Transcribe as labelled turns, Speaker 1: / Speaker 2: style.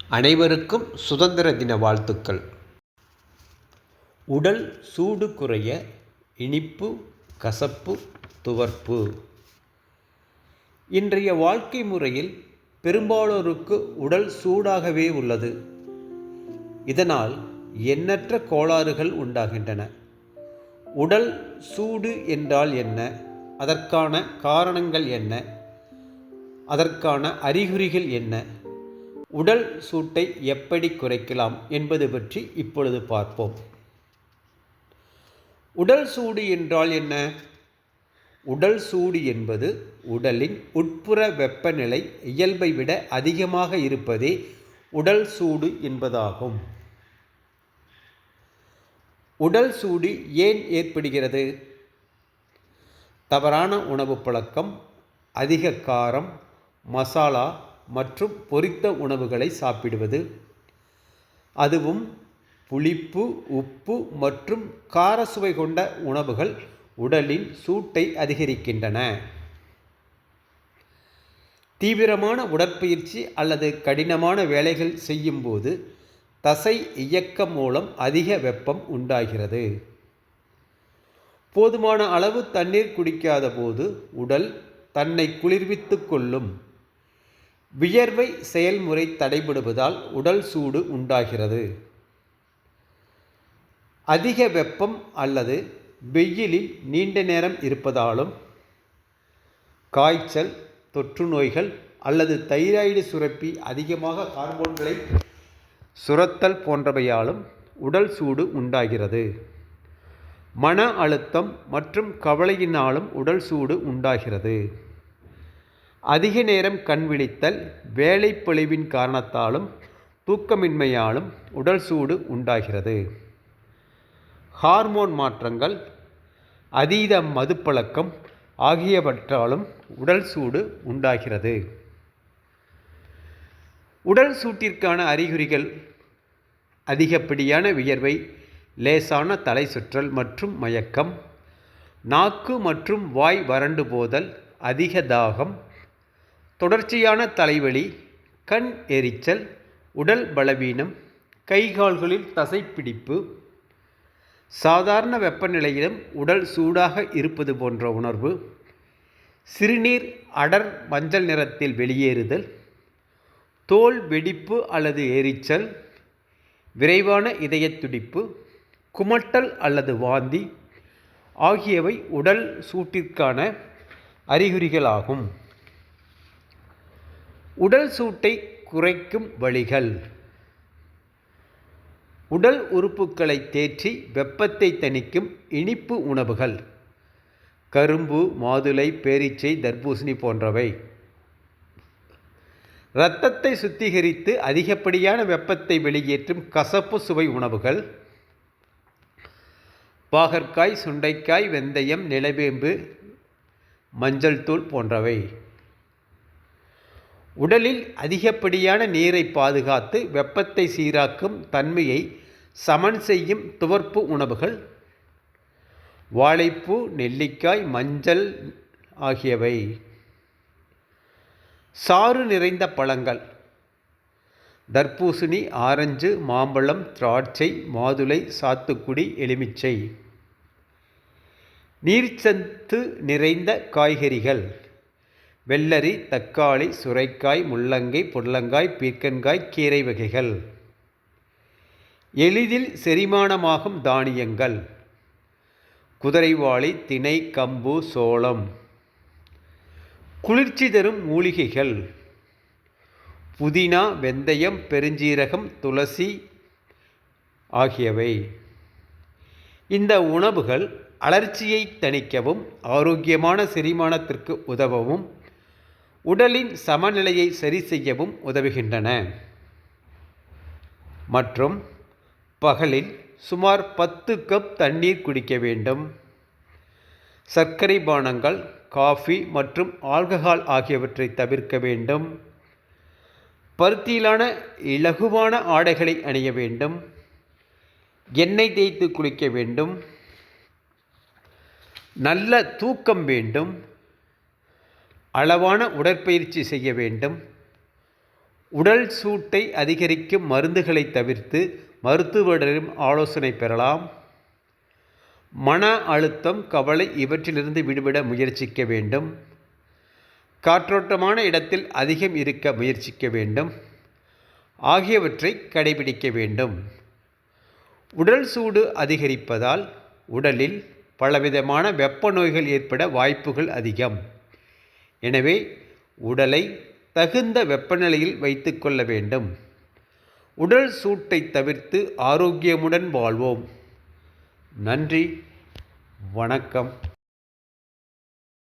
Speaker 1: அனைவருக்கும் சுதந்திர தின வாழ்த்துக்கள். உடல் சூடு குறைய இனிப்பு, கசப்பு, துவர்ப்பு. இன்றைய வாழ்க்கை முறையில் பெரும்பாலோருக்கு உடல் சூடாகவே உள்ளது. இதனால் எண்ணற்ற கோளாறுகள் உண்டாகின்றன. உடல் சூடு என்றால் என்ன? அதற்கான காரணங்கள் என்ன? அதற்கான அறிகுறிகள் என்ன? உடல் சூட்டை எப்படி குறைக்கலாம் என்பது பற்றி இப்பொழுது பார்ப்போம். உடல் சூடு என்றால் என்ன? உடல் சூடு என்பது உடலின் உட்புற வெப்பநிலை இயல்பை விட அதிகமாக இருப்பதே உடல் சூடு என்பதாகும். உடல் சூடு ஏன் ஏற்படுகிறது? தவறான உணவு பழக்கம், அதிக காரம், மசாலா மற்றும் பொரித்த உணவுகளை சாப்பிடுவது, அதுவும் புளிப்பு, உப்பு மற்றும் கார சுவை கொண்ட உணவுகள் உடலின் சூட்டை அதிகரிக்கின்றன. தீவிரமான உடற்பயிற்சி அல்லது கடினமான வேலைகள் செய்யும்போது தசை இயக்கம் மூலம் அதிக வெப்பம் உண்டாகிறது. போதுமான அளவு தண்ணீர் குடிக்காத போது உடல் தன்னை குளிர்வித்து கொள்ளும். வியர்வை செயல்முறை தடைபடுவதால் உடல் சூடு உண்டாகிறது. அதிக வெப்பம் அல்லது வெயிலில் நீண்ட நேரம் இருப்பதாலும், காய்ச்சல், தொற்று நோய்கள் அல்லது தைராய்டு சுரப்பி அதிகமாக ஹார்மோன்களை சுரத்தல் போன்றவையாலும் உடல் சூடு உண்டாகிறது. மன அழுத்தம் மற்றும் கவலையினாலும் உடல் சூடு உண்டாகிறது. அதிக நேரம் கண் விழித்தல், வேலைப்பளுவின் காரணத்தாலும் தூக்கமின்மையாலும் உடல் சூடு உண்டாகிறது. ஹார்மோன் மாற்றங்கள், அதீத மதுப்பழக்கம் ஆகியவற்றாலும் உடல் சூடு உண்டாகிறது. உடல் சூட்டிற்கான அறிகுறிகள் அதிகப்படியான வியர்வை, லேசான தலை சுற்றல் மற்றும் மயக்கம், நாக்கு மற்றும் வாய் வறண்டு போதல், அதிக தாகம், தொடர்ச்சியான தலைவலி, கண் எரிச்சல், உடல் பலவீனம், கைகால்களில் தசைப்பிடிப்பு, சாதாரண வெப்பநிலையிலும் உடல் சூடாக இருப்பது போன்ற உணர்வு, சிறுநீர் அடர் மஞ்சள் நிறத்தில் வெளியேறுதல், தோல் வெடிப்பு அல்லது எரிச்சல், விரைவான இதயத் துடிப்பு, குமட்டல் அல்லது வாந்தி ஆகியவை உடல் சூட்டிற்கான அறிகுறிகளாகும். உடல் சூட்டை குறைக்கும் வழிகள். உடல் உறுப்புகளை தேற்றி வெப்பத்தை தணிக்கும் இனிப்பு உணவுகள், கரும்பு, மாதுளை, பேரீச்சை, தர்பூசணி போன்றவை. இரத்தத்தை சுத்திகரித்து அதிகப்படியான வெப்பத்தை வெளியேற்றும் கசப்பு சுவை உணவுகள், பாகற்காய், சுண்டைக்காய், வெந்தயம், நிலவேம்பு, மஞ்சள் தூள் போன்றவை. உடலில் அதிகப்படியான நீரை பாதுகாத்து வெப்பத்தை சீராக்கும் தன்மையை சமன் செய்யும் துவர்ப்பு உணவுகள், வாழைப்பூ, நெல்லிக்காய், மஞ்சள் ஆகியவை. சாறு நிறைந்த பழங்கள், தர்பூசணி, ஆரஞ்சு, மாம்பழம், திராட்சை, மாதுளை, சாத்துக்குடி, எலுமிச்சை. நீர்ச்சத்து நிறைந்த காய்கறிகள், வெள்ளரி, தக்காளி, சுரைக்காய், முள்ளங்கி, புடலங்காய், பீர்க்கங்காய், கீரை வகைகள். எளிதில் செரிமானமாகும் தானியங்கள், குதிரைவாலி, திணை, கம்பு, சோளம். குளிர்ச்சி தரும் மூலிகைகள், புதினா, வெந்தயம், பெருஞ்சீரகம், துளசி ஆகியவை. இந்த உணவுகள் அலர்ச்சியை தணிக்கவும், ஆரோக்கியமான செரிமானத்திற்கு உதவவும், உடலின் சமநிலையை சரி செய்யவும் உதவுகின்றன. மற்றும் பகலில் சுமார் 10 கப் தண்ணீர் குடிக்க வேண்டும். சர்க்கரை பானங்கள், காஃபி மற்றும் ஆல்கஹால் ஆகியவற்றை தவிர்க்க வேண்டும். பருத்தியிலான இலகுவான ஆடைகளை அணிய வேண்டும். எண்ணெய் தேய்த்து குளிக்க வேண்டும். நல்ல தூக்கம் வேண்டும். அளவான உடற்பயிற்சி செய்ய வேண்டும். உடல் சூட்டை அதிகரிக்கும் மருந்துகளை தவிர்த்து மருத்துவரிடம் ஆலோசனை பெறலாம். மன அழுத்தம், கவலை இவற்றிலிருந்து விடுபட முயற்சிக்க வேண்டும். காற்றோட்டமான இடத்தில் அதிகம் இருக்க முயற்சிக்க வேண்டும் ஆகியவற்றை கடைபிடிக்க வேண்டும். உடல் சூடு அதிகரிப்பதால் உடலில் பலவிதமான வெப்ப நோய்கள் ஏற்பட வாய்ப்புகள் அதிகம். எனவே உடலை தகுந்த வெப்பநிலையில் வைத்து கொள்ள வேண்டும். உடல் சூட்டை தவிர்த்து ஆரோக்கியமுடன் வாழ்வோம். நன்றி, வணக்கம்.